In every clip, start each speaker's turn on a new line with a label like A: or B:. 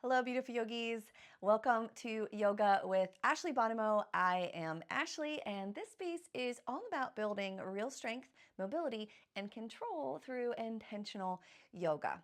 A: Hello, beautiful yogis. Welcome to Yoga with Ashley Bonomo. I am Ashley, and this space is all about building real strength, mobility, and control through intentional yoga.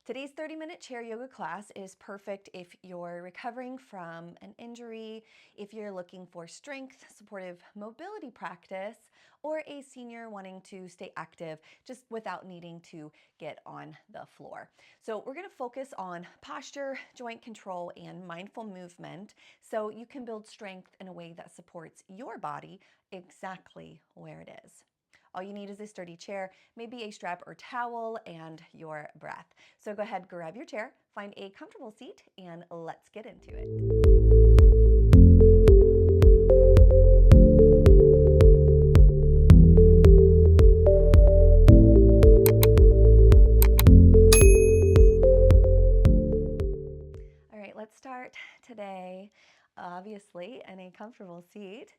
A: Today's 30-minute chair yoga class is perfect if you're recovering from an injury, if you're looking for strength, supportive mobility practice, or a senior wanting to stay active just without needing to get on the floor. So we're going to focus on posture, joint control, and mindful movement so you can build strength in a way that supports your body exactly where it is. All you need is a sturdy chair, maybe a strap or towel, and your breath. So go ahead, grab your chair, find a comfortable seat, and let's get into it. All right, let's start today, obviously, in a comfortable seat.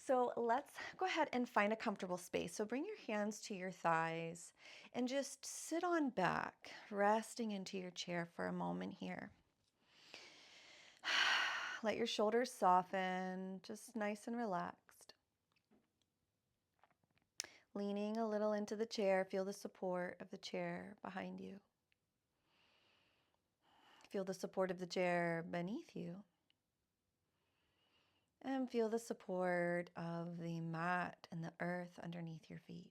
A: So let's go ahead and find a comfortable space. So bring your hands to your thighs and just sit on back, resting into your chair for a moment here. Let your shoulders soften, just nice and relaxed. Leaning a little into the chair, feel the support of the chair behind you. Feel the support of the chair beneath you. And feel the support of the mat and the earth underneath your feet.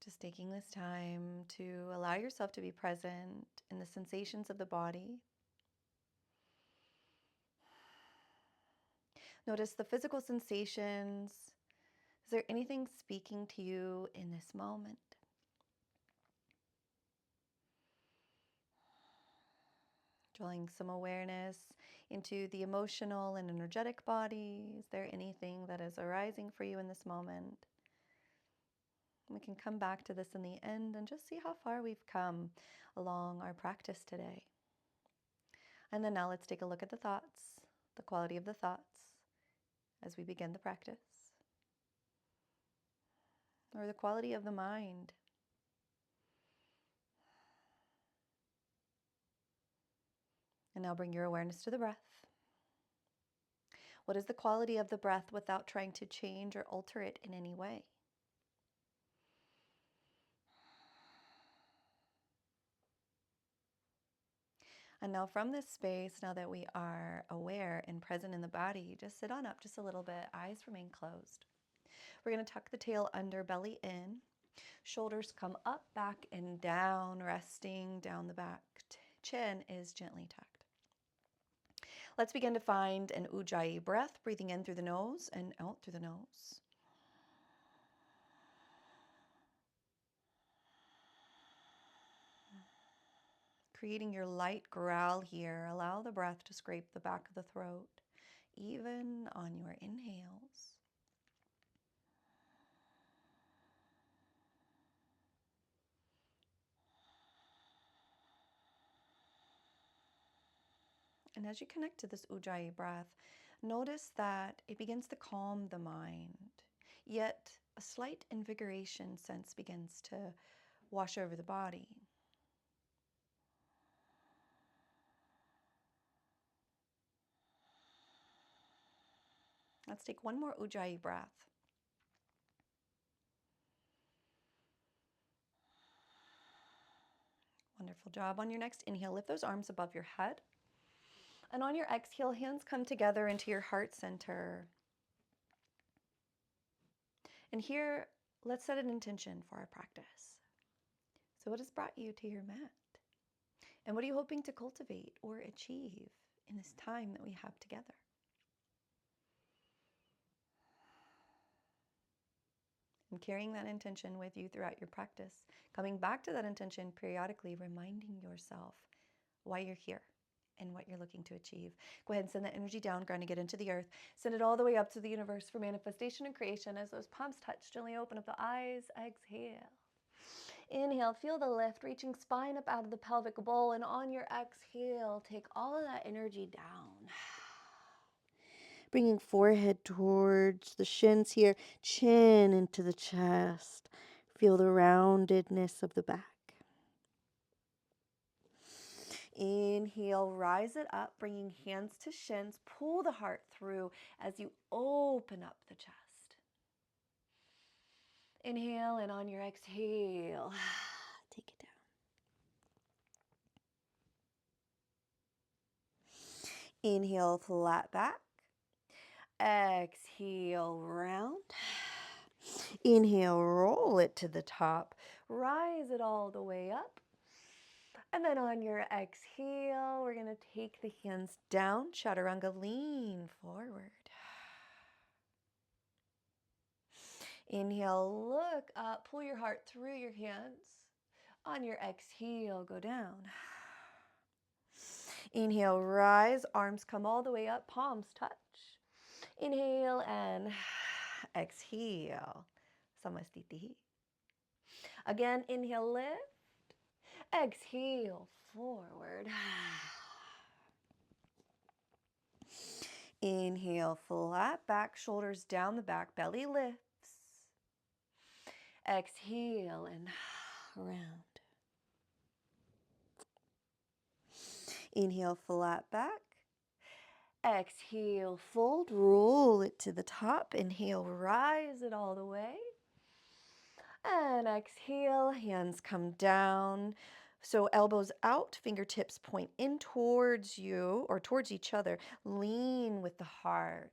A: Just taking this time to allow yourself to be present in the sensations of the body. Notice the physical sensations. Is there anything speaking to you in this moment? Drawing some awareness into the emotional and energetic body. Is there anything that is arising for you in this moment? We can come back to this in the end and just see how far we've come along our practice today. And then now let's take a look at the thoughts, the quality of the thoughts as we begin the practice, or the quality of the mind. And now bring your awareness to the breath. What is the quality of the breath without trying to change or alter it in any way? And now from this space, now that we are aware and present in the body, just sit on up just a little bit. Eyes remain closed. We're going to tuck the tail under, belly in. Shoulders come up, back, and down, resting down the back. Chin is gently tucked. Let's begin to find an Ujjayi breath, breathing in through the nose and out through the nose. Creating your light growl here. Allow the breath to scrape the back of the throat, even on your inhales. And as you connect to this Ujjayi breath, notice that it begins to calm the mind, yet a slight invigoration sense begins to wash over the body. Let's take one more Ujjayi breath. Wonderful job. On your next inhale, lift those arms above your head. And on your exhale, hands come together into your heart center. And here, let's set an intention for our practice. So what has brought you to your mat? And what are you hoping to cultivate or achieve in this time that we have together? And carrying that intention with you throughout your practice, coming back to that intention periodically, reminding yourself why you're here and what you're looking to achieve. Go ahead and send that energy down, grounding it into the earth. Send it all the way up to the universe for manifestation and creation. As those palms touch, gently open up the eyes. Exhale. Inhale, feel the lift, reaching spine up out of the pelvic bowl. And on your exhale, take all of that energy down. Bringing forehead towards the shins here, chin into the chest. Feel the roundedness of the back. Inhale, rise it up, bringing hands to shins. Pull the heart through as you open up the chest. Inhale, and on your exhale, take it down. Inhale, flat back. Exhale, round. Inhale, roll it to the top. Rise it all the way up. And then on your exhale, we're going to take the hands down. Chaturanga, lean forward. Inhale, look up. Pull your heart through your hands. On your exhale, go down. Inhale, rise. Arms come all the way up. Palms touch. Inhale and exhale. Samastitihi. Again, inhale, lift. Exhale, forward. Inhale, flat back, shoulders down the back, belly lifts. Exhale and round. Inhale, flat back. Exhale, fold, roll it to the top. Inhale, rise it all the way. And exhale, hands come down. So elbows out, fingertips point in towards you or towards each other. Lean with the heart.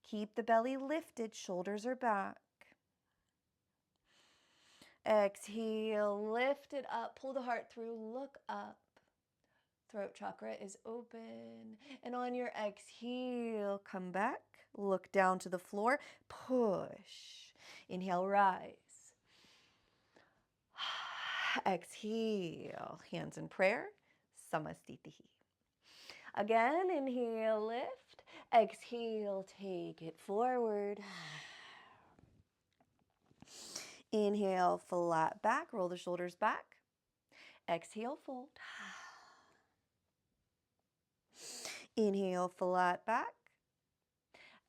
A: Keep the belly lifted, shoulders are back. Exhale, lift it up, pull the heart through, look up. Throat chakra is open. And on your exhale, come back, look down to the floor, push. Inhale, rise. Exhale, hands in prayer, samastitihi. Again, inhale, lift. Exhale, take it forward. Inhale, flat back, roll the shoulders back. Exhale, fold. Inhale, flat back.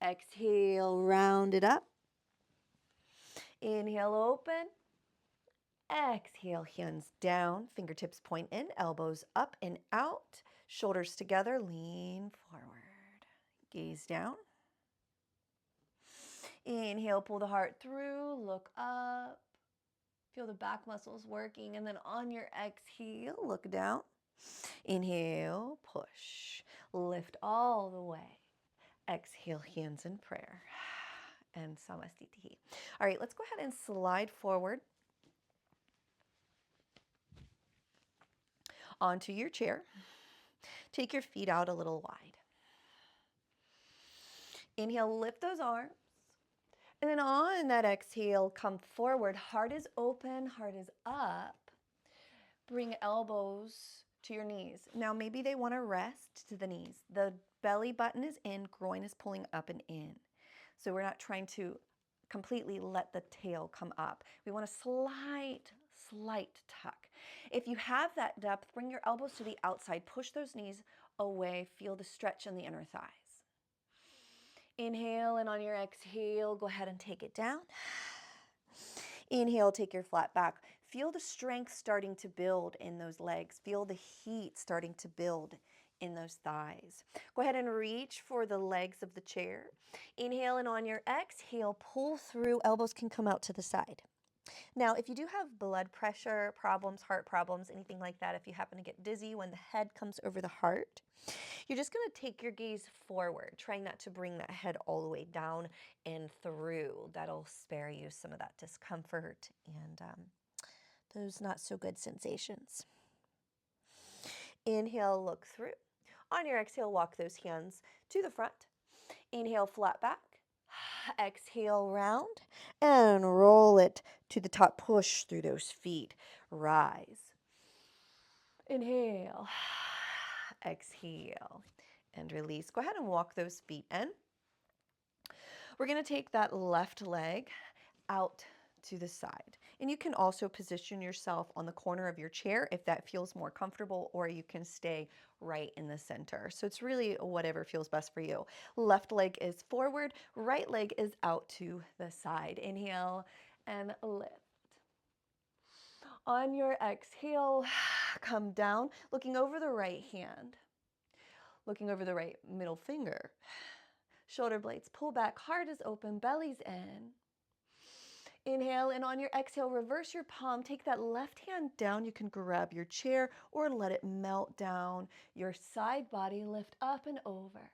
A: Exhale, round it up. Inhale, open. Exhale, hands down, fingertips point in, elbows up and out, shoulders together, lean forward. Gaze down. Inhale, pull the heart through, look up. Feel the back muscles working, and then on your exhale, look down. Inhale, push. Lift all the way. Exhale, hands in prayer. And samastitihi. All right, let's go ahead and slide forward onto your chair. Take your feet out a little wide. Inhale, lift those arms. And then on that exhale, come forward. Heart is open, heart is up. Bring elbows to your knees. Now maybe they want to rest to the knees. The belly button is in, groin is pulling up and in. So we're not trying to completely let the tail come up. We want a slight tuck. If you have that depth, bring your elbows to the outside. Push those knees away. Feel the stretch in the inner thighs. Inhale, and on your exhale, go ahead and take it down. Inhale, take your flat back. Feel the strength starting to build in those legs. Feel the heat starting to build in those thighs. Go ahead and reach for the legs of the chair. Inhale, and on your exhale, pull through. Elbows can come out to the side. Now, if you do have blood pressure problems, heart problems, anything like that, if you happen to get dizzy when the head comes over the heart, you're just going to take your gaze forward, trying not to bring that head all the way down and through. That'll spare you some of that discomfort and those not so good sensations. Inhale, look through. On your exhale, walk those hands to the front. Inhale, flat back. Exhale, round, and roll it to the top. Push through those feet. Rise. Inhale. Exhale. And release. Go ahead and walk those feet in. We're going to take that left leg out to the side. And you can also position yourself on the corner of your chair if that feels more comfortable, or you can stay right in the center. So it's really whatever feels best for you. Left leg is forward, right leg is out to the side. Inhale and lift. On your exhale, come down, looking over the right hand, looking over the right middle finger. Shoulder blades pull back, heart is open, belly's in. Inhale, and on your exhale, reverse your palm. Take that left hand down. You can grab your chair or let it melt down. Your side body lift up and over.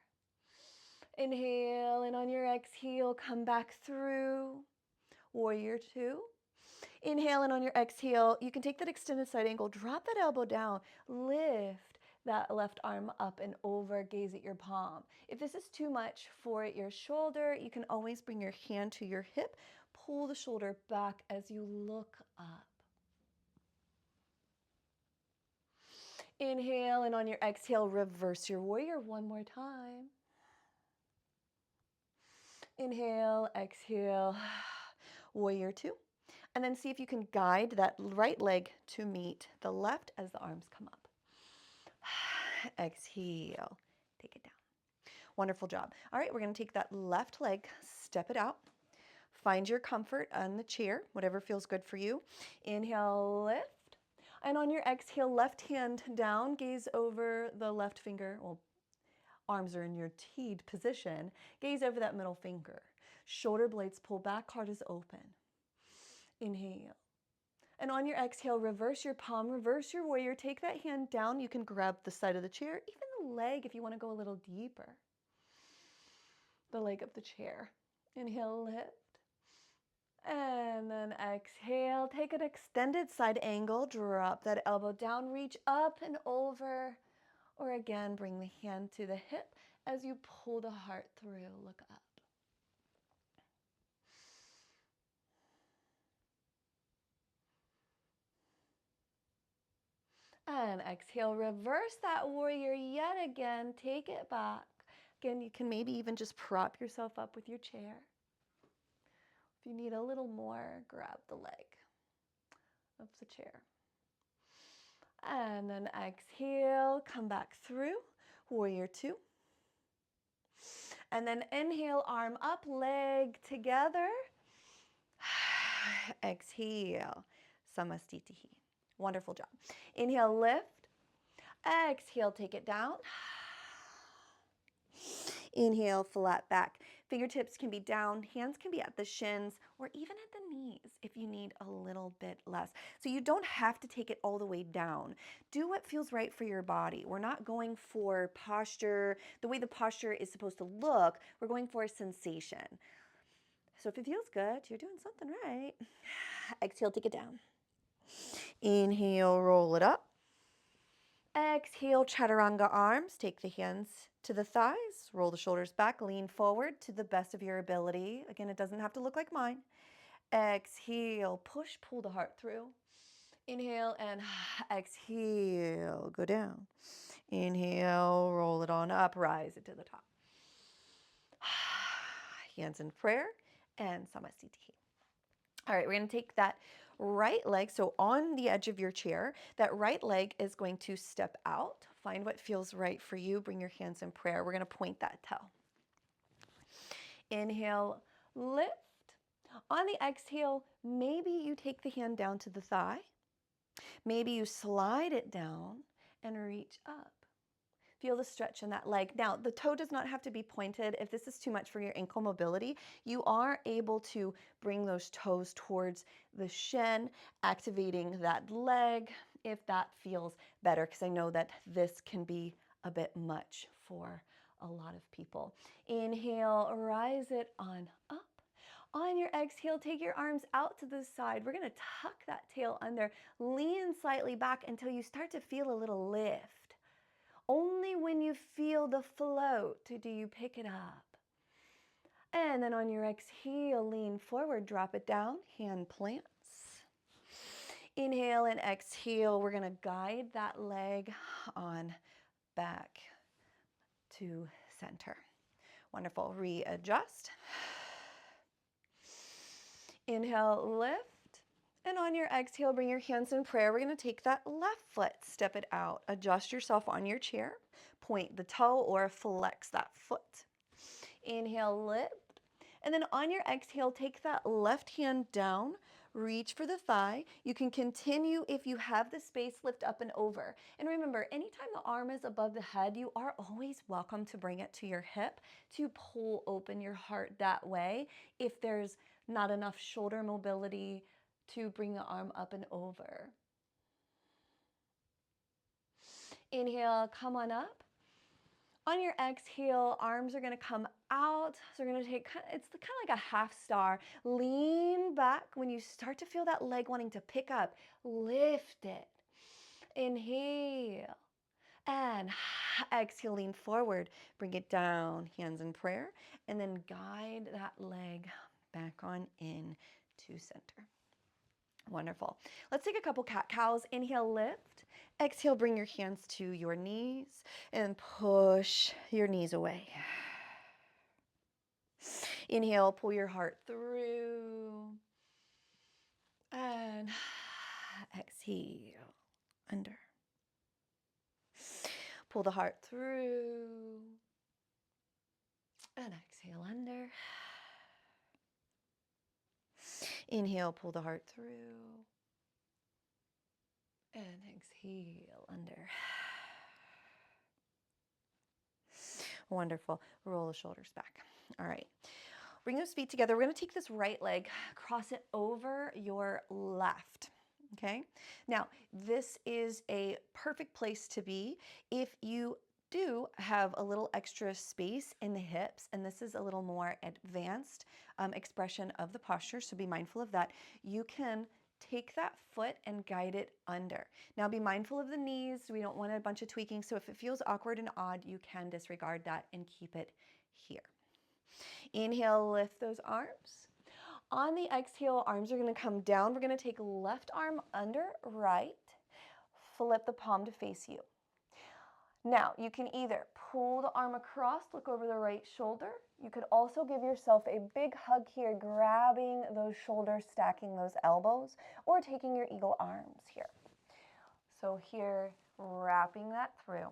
A: Inhale, and on your exhale, come back through. Warrior two. Inhale, and on your exhale, you can take that extended side angle, drop that elbow down, lift that left arm up and over, gaze at your palm. If this is too much for your shoulder, you can always bring your hand to your hip, pull the shoulder back as you look up. Inhale, and on your exhale, reverse your warrior one more time. Inhale, exhale, warrior two. And then see if you can guide that right leg to meet the left as the arms come up. Exhale, take it down. Wonderful job. All right, we're going to take that left leg, step it out. Find your comfort on the chair, whatever feels good for you. Inhale, lift. And on your exhale, left hand down, gaze over the left finger. Well, arms are in your teed position. Gaze over that middle finger. Shoulder blades pull back, heart is open. Inhale. And on your exhale, reverse your palm, reverse your warrior. Take that hand down. You can grab the side of the chair, even the leg if you want to go a little deeper. The leg of the chair. Inhale, lift. And then exhale, take an extended side angle, drop that elbow down, reach up and over. Or again, bring the hand to the hip as you pull the heart through, look up. And exhale, reverse that warrior yet again, take it back. Again, you can maybe even just prop yourself up with your chair. If you need a little more, grab the leg of the chair. And then exhale, come back through, warrior two. And then inhale, arm up, leg together. Exhale, samastitihi. Wonderful job. Inhale, lift. Exhale, take it down. Inhale, flat back. Fingertips can be down, hands can be at the shins, or even at the knees if you need a little bit less. So you don't have to take it all the way down. Do what feels right for your body. We're not going for posture, the way the posture is supposed to look. We're going for a sensation. So if it feels good, you're doing something right. Exhale, take it down. Inhale, roll it up. Exhale, chaturanga arms. Take the hands to the thighs. Roll the shoulders back. Lean forward to the best of your ability. Again, it doesn't have to look like mine. Exhale, push, pull the heart through. Inhale and exhale, go down. Inhale, roll it on up, rise it to the top. Hands in prayer and samastitihi. All right, we're going to take that right leg, so on the edge of your chair, that right leg is going to step out. Find what feels right for you. Bring your hands in prayer. We're going to point that toe. Inhale, lift. On the exhale, maybe you take the hand down to the thigh. Maybe you slide it down and reach up. Feel the stretch in that leg. Now, the toe does not have to be pointed. If this is too much for your ankle mobility, you are able to bring those toes towards the shin, activating that leg if that feels better, because I know that this can be a bit much for a lot of people. Inhale, rise it on up. On your exhale, take your arms out to the side. We're going to tuck that tail under, lean slightly back until you start to feel a little lift. Only when you feel the float do you pick it up. And then on your exhale, lean forward, drop it down, hand plants. Inhale and exhale. We're going to guide that leg on back to center. Wonderful. Readjust. Inhale, lift. And on your exhale, bring your hands in prayer. We're going to take that left foot, step it out. Adjust yourself on your chair. Point the toe or flex that foot. Inhale, lift. And then on your exhale, take that left hand down. reach for the thigh. You can continue if you have the space, lift up and over. And remember, anytime the arm is above the head, you are always welcome to bring it to your hip to pull open your heart that way if there's not enough shoulder mobility to bring the arm up and over. Inhale, come on up. On your exhale, arms are going to come out. So we're going to take, it's kind of like a half star. Lean back. When you start to feel that leg wanting to pick up, lift it. Inhale. And exhale, lean forward. Bring it down, hands in prayer. And then guide that leg back on in to center. Wonderful. Let's take a couple cat-cows. Inhale, lift. Exhale, bring your hands to your knees and push your knees away. Inhale, pull your heart through. And exhale, under. Pull the heart through. And exhale, under. Inhale, pull the heart through. And exhale, under. Wonderful. Roll the shoulders back. All right. Bring those feet together. We're going to take this right leg, cross it over your left. Okay. Now, this is a perfect place to be if you do have a little extra space in the hips, and this is a little more advanced expression of the posture, so be mindful of that. You can take that foot and guide it under. Now be mindful of the knees. We don't want a bunch of tweaking, so if it feels awkward and odd, you can disregard that and keep it here. Inhale, lift those arms. On the exhale, arms are going to come down. We're going to take left arm under right, flip the palm to face you. Now, you can either pull the arm across, look over the right shoulder. You could also give yourself a big hug here, grabbing those shoulders, stacking those elbows, or taking your eagle arms here. So here, wrapping that through.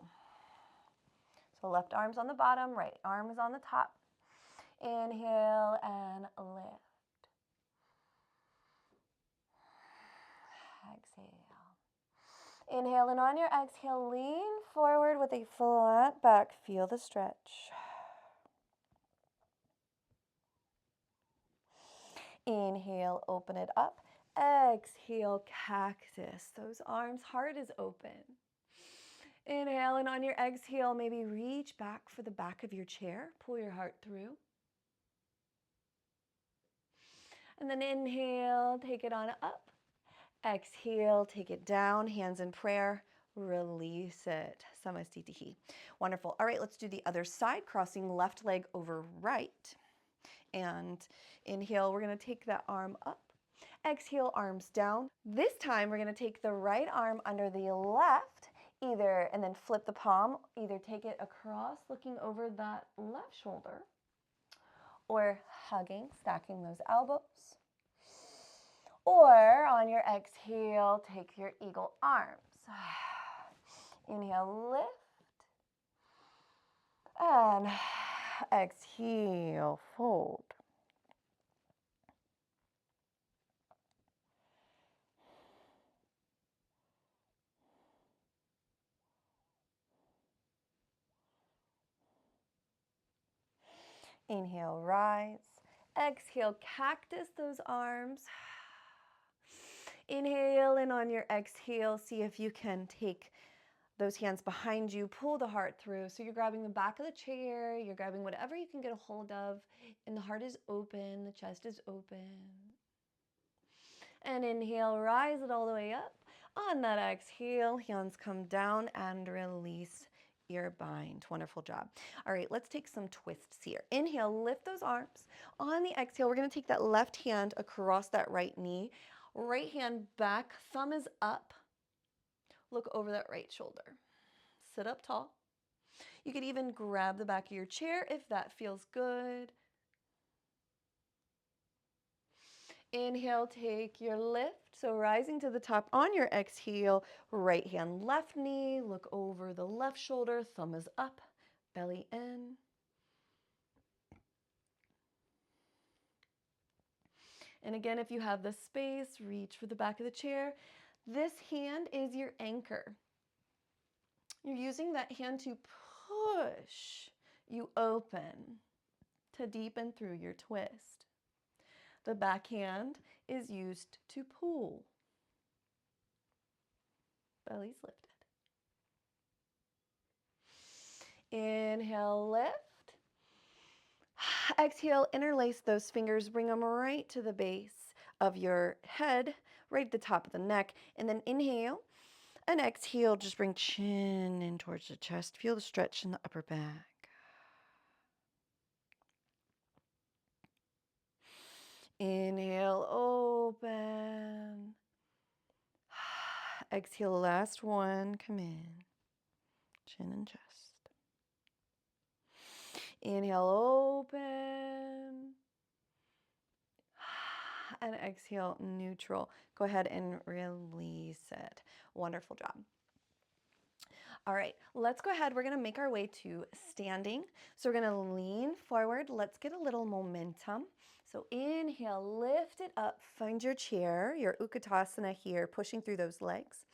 A: So left arm's on the bottom, right arm is on the top. Inhale and lift. Exhale. Inhale, and on your exhale, lean forward with a flat back. Feel the stretch. Inhale, open it up. Exhale, cactus. Those arms, heart is open. Inhale, and on your exhale, maybe reach back for the back of your chair. Pull your heart through. And then inhale, take it on up. Exhale, take it down, hands in prayer, release it. Samastitihi. Wonderful. All right, let's do the other side, crossing left leg over right. And inhale, we're going to take that arm up. Exhale, arms down. This time, we're going to take the right arm under the left, and then flip the palm, either take it across, looking over that left shoulder, or hugging, stacking those elbows. Or on your exhale, take your eagle arms. Inhale, lift. And exhale, fold. Inhale, rise. Exhale, cactus those arms. Inhale, and on your exhale, see if you can take those hands behind you, pull the heart through. So you're grabbing the back of the chair, you're grabbing whatever you can get a hold of, and the heart is open, the chest is open. And inhale, rise it all the way up. On that exhale, hands come down and release your bind. Wonderful job. All right, let's take some twists here. Inhale, lift those arms. On the exhale, we're going to take that left hand across that right knee. Right hand back, thumb is up. Look over that right shoulder. Sit up tall. You could even grab the back of your chair if that feels good. Inhale, take your lift. So rising to the top on your exhale, right hand, left knee. Look over the left shoulder. Thumb is up, belly in. And again, if you have the space, reach for the back of the chair. This hand is your anchor. You're using that hand to push you open to deepen through your twist. The back hand is used to pull. Belly's lifted. Inhale, lift. Exhale, interlace those fingers, bring them right to the base of your head, right at the top of the neck. And then inhale and exhale, just bring chin in towards the chest. Feel the stretch in the upper back. Inhale, open. Exhale, last one, come in. Chin and chest. Inhale, open. And exhale, neutral. Go ahead and release it. Wonderful job. All right, let's go ahead. We're going to make our way to standing. So we're going to lean forward. Let's get a little momentum. So inhale, lift it up, find your chair, your Utkatasana here, pushing through those legs.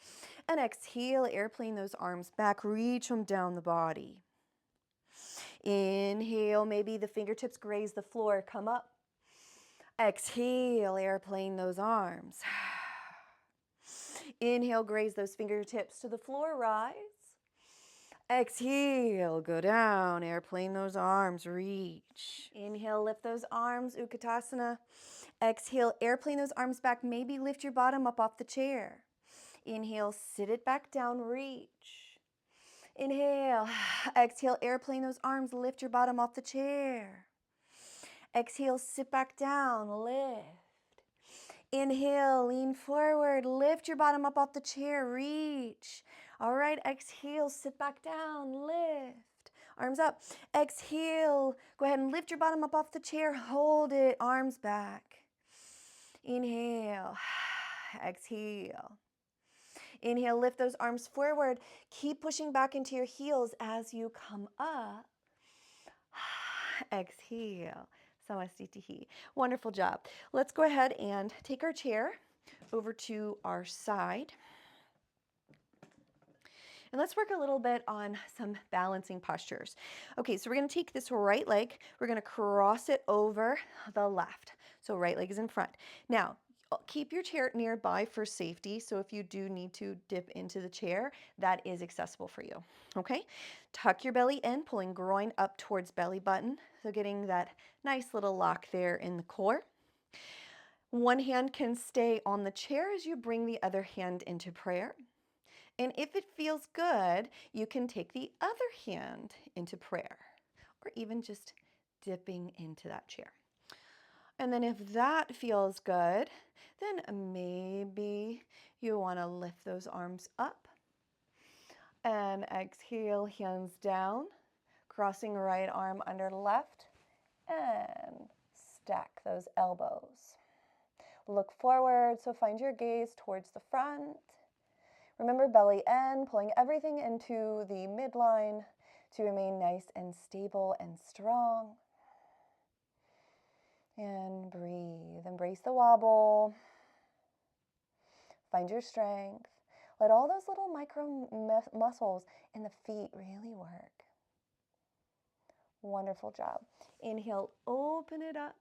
A: And exhale, airplane those arms back, reach them down the body. Inhale, maybe the fingertips graze the floor, come up. Exhale, airplane those arms. Inhale, graze those fingertips to the floor, rise. Exhale, go down, airplane those arms, reach. Inhale, lift those arms, Utkatasana. Exhale, airplane those arms back, maybe lift your bottom up off the chair. Inhale, sit it back down, reach. Inhale, exhale, airplane those arms, lift your bottom off the chair. Exhale, sit back down, lift. Inhale, lean forward, lift your bottom up off the chair, reach. All right, exhale, sit back down, lift. Arms up. Exhale, go ahead and lift your bottom up off the chair, hold it, arms back. Inhale, exhale. Inhale, lift those arms forward. Keep pushing back into your heels as you come up. Exhale. Samastitihi. Wonderful job. Let's go ahead and take our chair over to our side. And let's work a little bit on some balancing postures. Okay, so we're going to take this right leg. We're going to cross it over the left. So right leg is in front. Now, keep your chair nearby for safety. So if you do need to dip into the chair, that is accessible for you. Okay, tuck your belly in, pulling groin up towards belly button. So getting that nice little lock there in the core. One hand can stay on the chair as you bring the other hand into prayer. And if it feels good, you can take the other hand into prayer or even just dipping into that chair. And then if that feels good, then maybe you want to lift those arms up and exhale, hands down, crossing right arm under left and stack those elbows. Look forward, so find your gaze towards the front. Remember belly in, pulling everything into the midline to remain nice and stable and strong. And breathe. Embrace the wobble. Find your strength. Let all those little micro muscles in the feet really work. Wonderful job. Inhale, open it up.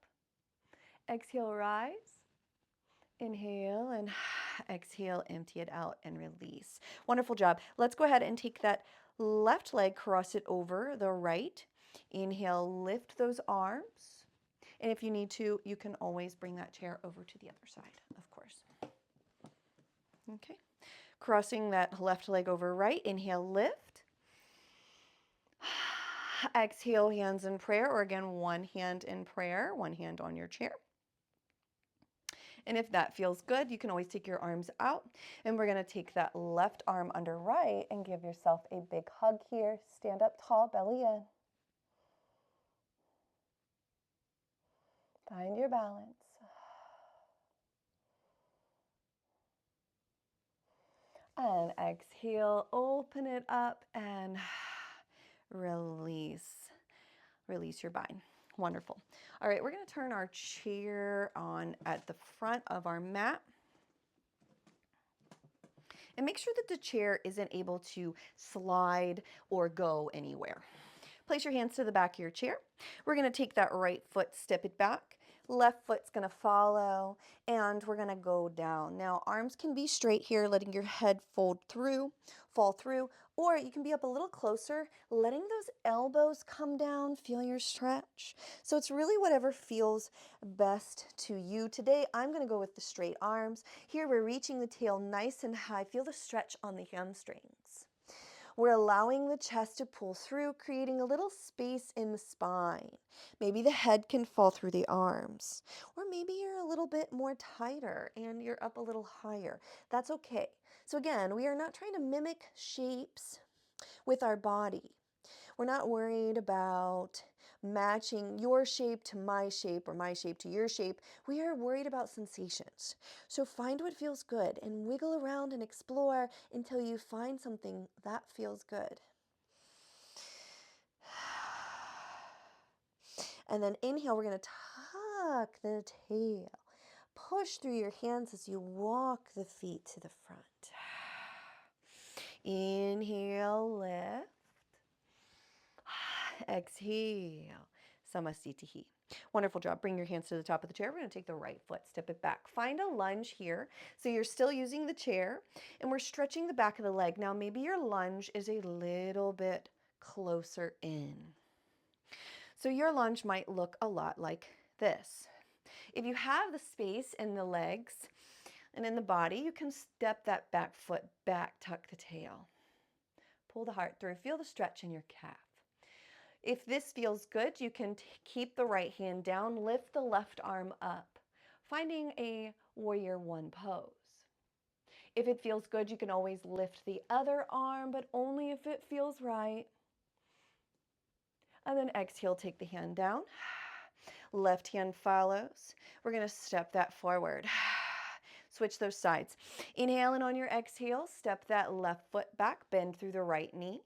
A: Exhale, rise. Inhale and exhale, empty it out and release. Wonderful job. Let's go ahead and take that left leg, cross it over the right. Inhale, lift those arms. And if you need to, you can always bring that chair over to the other side, of course. Okay. Crossing that left leg over right. Inhale, lift. Exhale, hands in prayer, or again, one hand in prayer, one hand on your chair. And if that feels good, you can always take your arms out. And we're going to take that left arm under right and give yourself a big hug here. Stand up tall, belly in. Find your balance. And exhale, open it up and release. Release your bind. Wonderful. All right, we're going to turn our chair on at the front of our mat. And make sure that the chair isn't able to slide or go anywhere. Place your hands to the back of your chair. We're going to take that right foot, step it back. Left foot's going to follow, and we're going to go down. Now, arms can be straight here, letting your head fall through, or you can be up a little closer, letting those elbows come down, feel your stretch. So it's really whatever feels best to you. Today, I'm going to go with the straight arms. Here, we're reaching the tail nice and high. Feel the stretch on the hamstrings. We're allowing the chest to pull through, creating a little space in the spine. Maybe the head can fall through the arms, or maybe you're a little bit more tighter and you're up a little higher. That's okay. So again, we are not trying to mimic shapes with our body. We're not worried about matching your shape to my shape or my shape to your shape. We are worried about sensations. So find what feels good and wiggle around and explore until you find something that feels good. And then inhale, we're going to tuck the tail. Push through your hands as you walk the feet to the front. Inhale, lift. Exhale, Samasthiti. Wonderful job. Bring your hands to the top of the chair. We're going to take the right foot, step it back. Find a lunge here. So you're still using the chair, and we're stretching the back of the leg. Now, maybe your lunge is a little bit closer in. So your lunge might look a lot like this. If you have the space in the legs and in the body, you can step that back foot back, tuck the tail. Pull the heart through. Feel the stretch in your calf. If this feels good, you can keep the right hand down, lift the left arm up, finding a warrior one pose. If it feels good, you can always lift the other arm, but only if it feels right. And then exhale, take the hand down. Left hand follows. We're going to step that forward. Switch those sides. Inhale, and on your exhale, step that left foot back, bend through the right knee.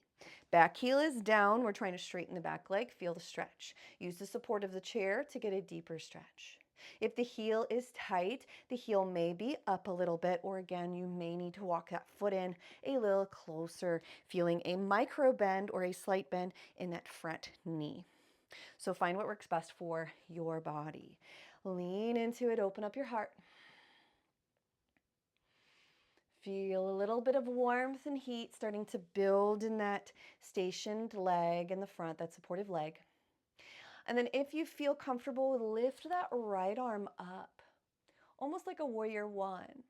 A: Back heel is down. We're trying to straighten the back leg. Feel the stretch. Use the support of the chair to get a deeper stretch. If the heel is tight, the heel may be up a little bit, or again, you may need to walk that foot in a little closer, feeling a micro bend or a slight bend in that front knee. So find what works best for your body. Lean into it. Open up your heart. Feel a little bit of warmth and heat starting to build in that stationed leg in the front, that supportive leg. And then if you feel comfortable, lift that right arm up, almost like a warrior one.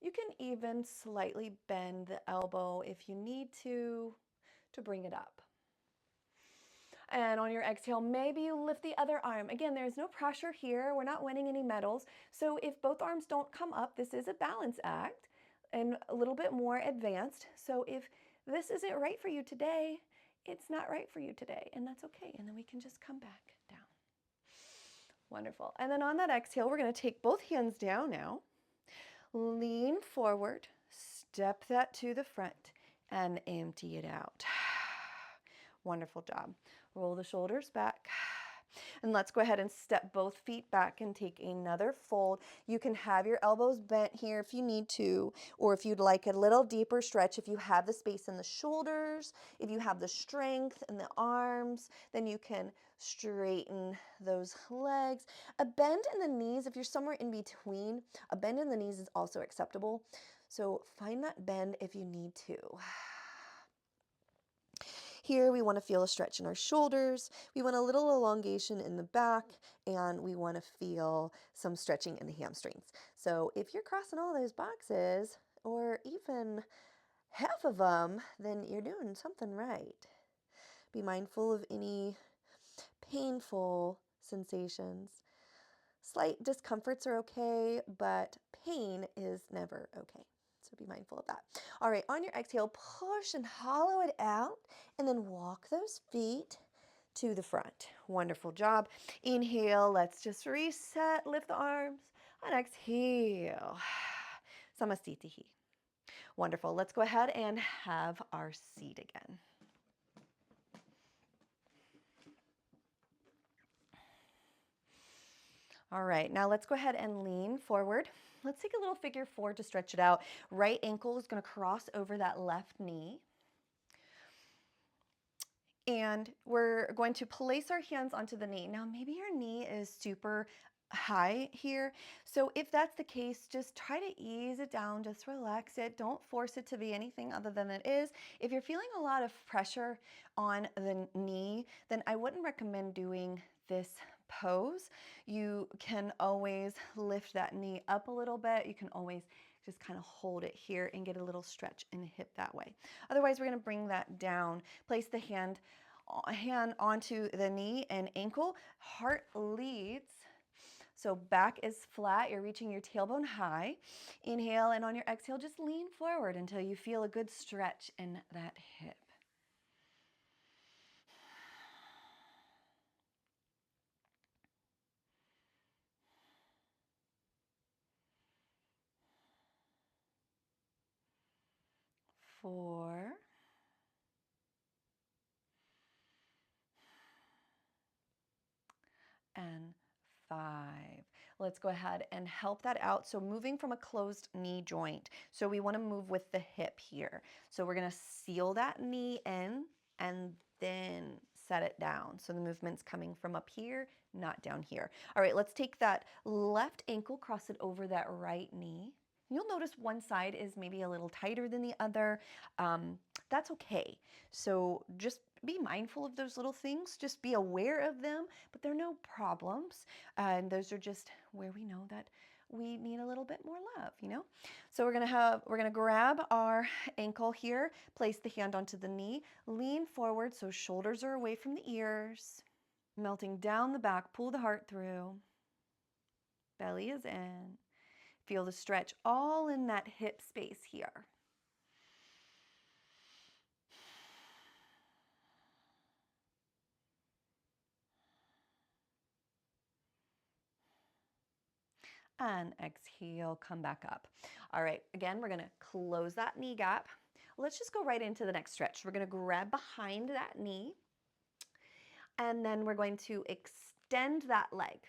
A: You can even slightly bend the elbow if you need to bring it up. And on your exhale, maybe you lift the other arm. Again, there's no pressure here. We're not winning any medals. So if both arms don't come up, this is a balance act and a little bit more advanced. So if this isn't right for you today, it's not right for you today, and that's okay. And then we can just come back down. Wonderful. And then on that exhale, we're going to take both hands down now. Lean forward, step that to the front, and empty it out. Wonderful job. Roll the shoulders back. And let's go ahead and step both feet back and take another fold. You can have your elbows bent here if you need to, or if you'd like a little deeper stretch, if you have the space in the shoulders, if you have the strength in the arms, then you can straighten those legs. A bend in the knees, if you're somewhere in between, a bend in the knees is also acceptable. So find that bend if you need to. Here we want to feel a stretch in our shoulders, we want a little elongation in the back, and we want to feel some stretching in the hamstrings. So if you're crossing all those boxes, or even half of them, then you're doing something right. Be mindful of any painful sensations. Slight discomforts are okay, but pain is never okay. So be mindful of that. All right, on your exhale, push and hollow it out, and then walk those feet to the front. Wonderful job. Inhale, let's just reset, lift the arms, and exhale. Samasthiti. Wonderful. Let's go ahead and have our seat again. All right, now let's go ahead and lean forward. Let's take a little figure four to stretch it out. Right ankle is going to cross over that left knee. And we're going to place our hands onto the knee. Now, maybe your knee is super high here. So if that's the case, just try to ease it down, just relax it. Don't force it to be anything other than it is. If you're feeling a lot of pressure on the knee, then I wouldn't recommend doing this pose. You can always lift that knee up a little bit. You can always just kind of hold it here and get a little stretch in the hip that way. Otherwise, we're going to bring that down. Place the hand onto the knee and ankle. Heart leads. So back is flat. You're reaching your tailbone high. Inhale, and on your exhale, just lean forward until you feel a good stretch in that hip. Four. And 5. Let's go ahead and help that out. So moving from a closed knee joint. So we want to move with the hip here. So we're going to seal that knee in and then set it down. So the movement's coming from up here, not down here. All right, let's take that left ankle, cross it over that right knee. You'll notice one side is maybe a little tighter than the other. That's okay. So just be mindful of those little things. Just be aware of them, but they're no problems. And those are just where we know that we need a little bit more love, you know? So we're gonna grab our ankle here, place the hand onto the knee, lean forward so shoulders are away from the ears, melting down the back, pull the heart through, belly is in. Feel the stretch all in that hip space here. And exhale, come back up. All right, again, we're gonna close that knee gap. Let's just go right into the next stretch. We're gonna grab behind that knee, and then we're going to extend that leg.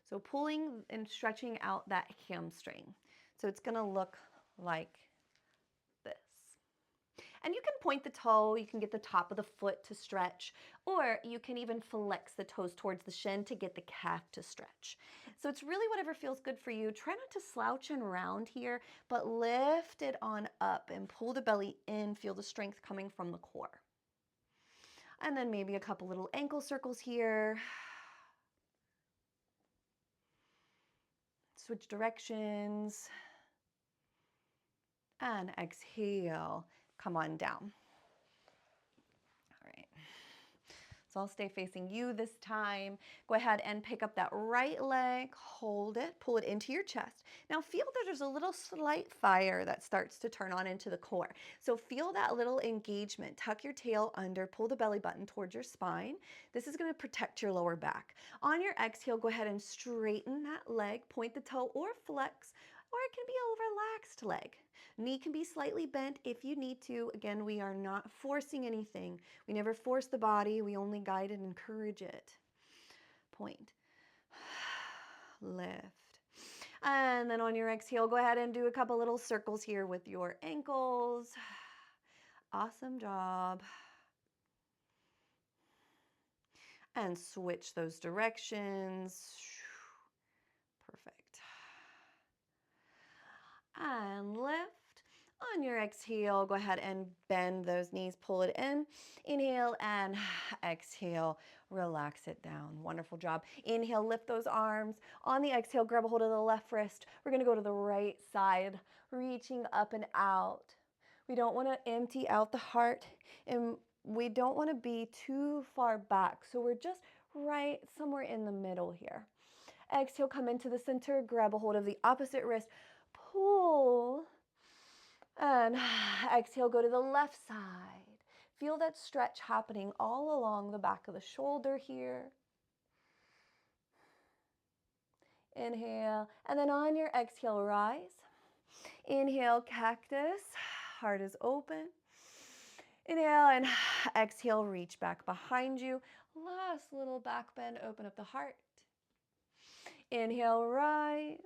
A: So pulling and stretching out that hamstring. So it's gonna look like this. And you can point the toe, you can get the top of the foot to stretch, or you can even flex the toes towards the shin to get the calf to stretch. So it's really whatever feels good for you. Try not to slouch and round here, but lift it on up and pull the belly in, feel the strength coming from the core. And then maybe a couple little ankle circles here. Switch directions. And exhale, come on down. All right. So I'll stay facing you this time. Go ahead and pick up that right leg, hold it, pull it into your chest. Now feel that there's a little slight fire that starts to turn on into the core. So feel that little engagement. Tuck your tail under, pull the belly button towards your spine. This is going to protect your lower back. On your exhale, go ahead and straighten that leg, point the toe or flex, or it can be a relaxed leg. Knee can be slightly bent if you need to. Again, we are not forcing anything. We never force the body. We only guide and encourage it. Point. Lift. And then on your exhale, go ahead and do a couple little circles here with your ankles. Awesome job. And switch those directions. Perfect. And lift. On your exhale, go ahead and bend those knees, pull it in. Inhale and exhale, relax it down. Wonderful job. Inhale, lift those arms. On the exhale, grab a hold of the left wrist. We're gonna go to the right side, reaching up and out. We don't wanna empty out the heart, and we don't wanna be too far back. So we're just right somewhere in the middle here. Exhale, come into the center, grab a hold of the opposite wrist, pull. And exhale, go to the left side. Feel that stretch happening all along the back of the shoulder here. Inhale, and then on your exhale, rise. Inhale, cactus, heart is open. Inhale and exhale, reach back behind you. Last little back bend, open up the heart. Inhale, rise.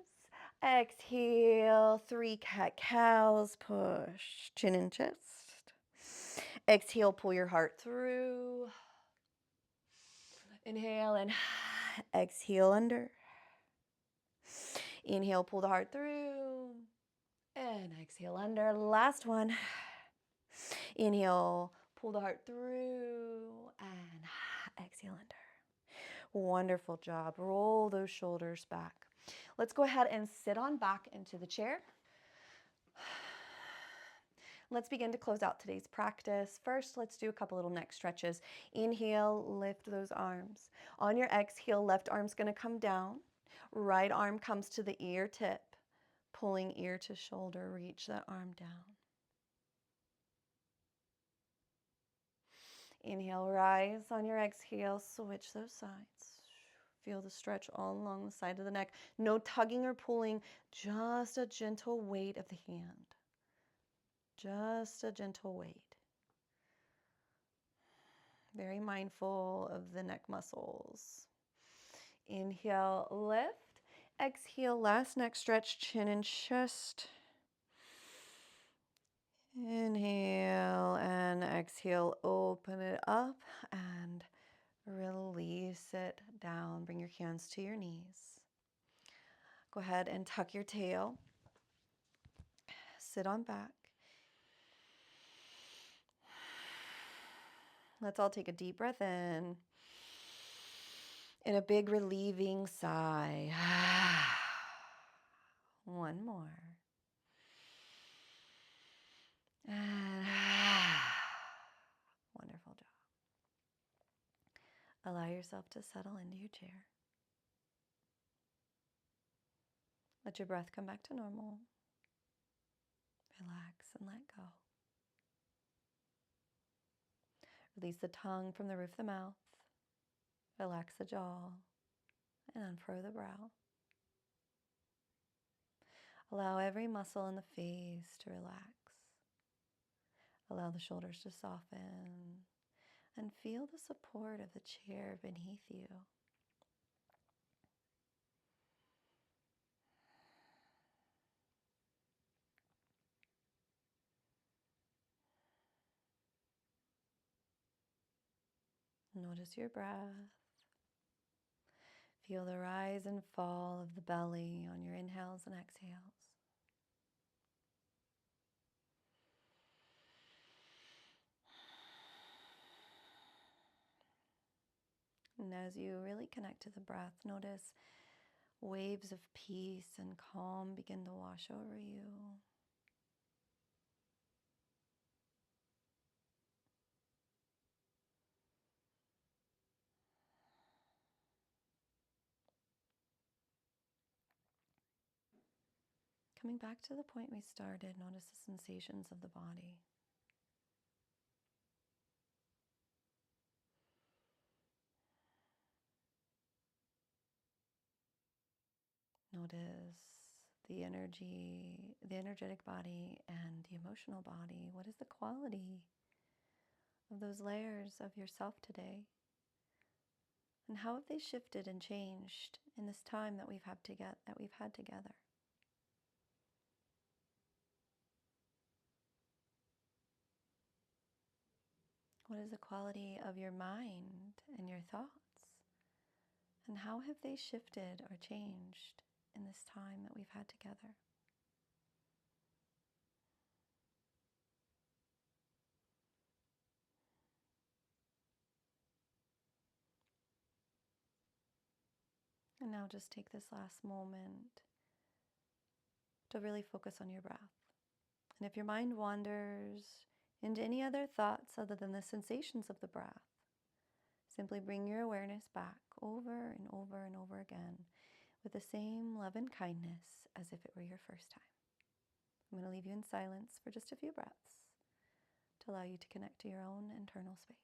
A: Exhale, 3 cat-cows, push, chin and chest. Exhale, pull your heart through. Inhale and exhale under. Inhale, pull the heart through. And exhale under. Last one. Inhale, pull the heart through. And exhale under. Wonderful job. Roll those shoulders back. Let's go ahead and sit on back into the chair. Let's begin to close out today's practice. First, let's do a couple little neck stretches. Inhale, lift those arms. On your exhale, left arm's going to come down. Right arm comes to the ear tip. Pulling ear to shoulder, reach that arm down. Inhale, rise. On your exhale, switch those sides. Feel the stretch all along the side of the neck. No tugging or pulling, just a gentle weight of the hand. Just a gentle weight. Very mindful of the neck muscles. Inhale, lift. Exhale, last neck stretch, chin and chest. Inhale and exhale, open it up and release it down. Bring your hands to your knees. Go ahead and tuck your tail. Sit on back. Let's all take a deep breath in and a big relieving sigh. One more. And wonderful job. Allow yourself to settle into your chair. Let your breath come back to normal. Relax and let go. Release the tongue from the roof of the mouth. Relax the jaw and unfurl the brow. Allow every muscle in the face to relax. Allow the shoulders to soften and feel the support of the chair beneath you. Notice your breath. Feel the rise and fall of the belly on your inhales and exhales. And as you really connect to the breath, notice waves of peace and calm begin to wash over you. Coming back to the point we started, notice the sensations of the body. Notice the energy, the energetic body and the emotional body. What is the quality of those layers of yourself today? And how have they shifted and changed in this time that we've had together? What is the quality of your mind and your thoughts? And how have they shifted or changed in this time that we've had together? And now just take this last moment to really focus on your breath. And if your mind wanders into any other thoughts other than the sensations of the breath, simply bring your awareness back over and over and over again with the same love and kindness as if it were your first time. I'm going to leave you in silence for just a few breaths to allow you to connect to your own internal space.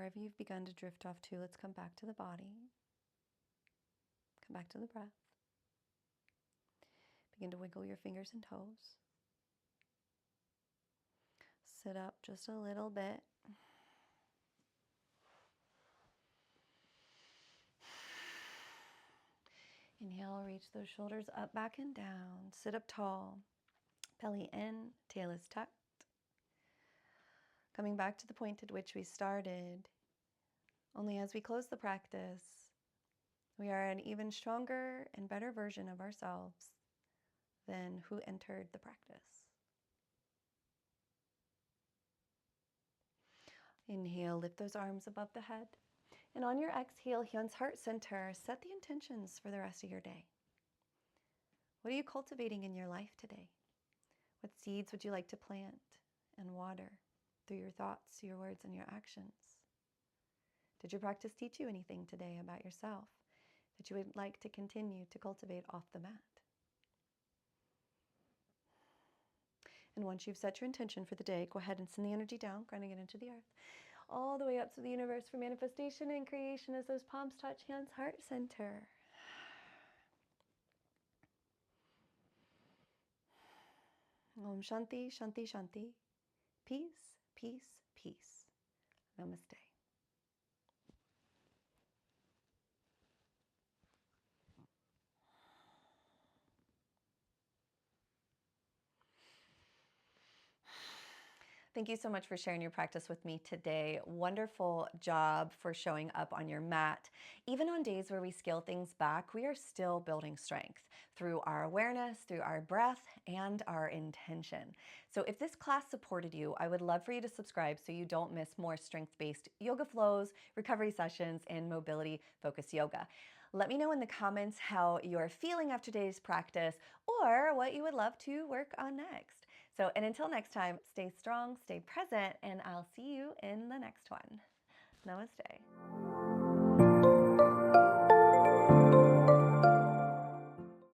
A: wherever you've begun to drift off to, let's come back to the body. Come back to the breath. Begin to wiggle your fingers and toes. Sit up just a little bit. Inhale, reach those shoulders up, back, and down. Sit up tall. Belly in, tail is tucked. Coming back to the point at which we started. Only as we close the practice, we are an even stronger and better version of ourselves than who entered the practice. Inhale, lift those arms above the head. And on your exhale, Hyun's heart center, set the intentions for the rest of your day. What are you cultivating in your life today? What seeds would you like to plant and water through your thoughts, your words, and your actions? Did your practice teach you anything today about yourself that you would like to continue to cultivate off the mat? And once you've set your intention for the day, go ahead and send the energy down, grounding it into the earth, all the way up to the universe for manifestation and creation as those palms touch Hyun's heart center. Om Shanti, Shanti, Shanti. Peace, peace, peace. Namaste. Thank you so much for sharing your practice with me today. Wonderful job for showing up on your mat. Even on days where we scale things back, we are still building strength through our awareness, through our breath, and our intention. So if this class supported you, I would love for you to subscribe so you don't miss more strength-based yoga flows, recovery sessions, and mobility-focused yoga. Let me know in the comments how you're feeling after today's practice or what you would love to work on next. So, and until next time, stay strong, stay present, and I'll see you in the next one. Namaste.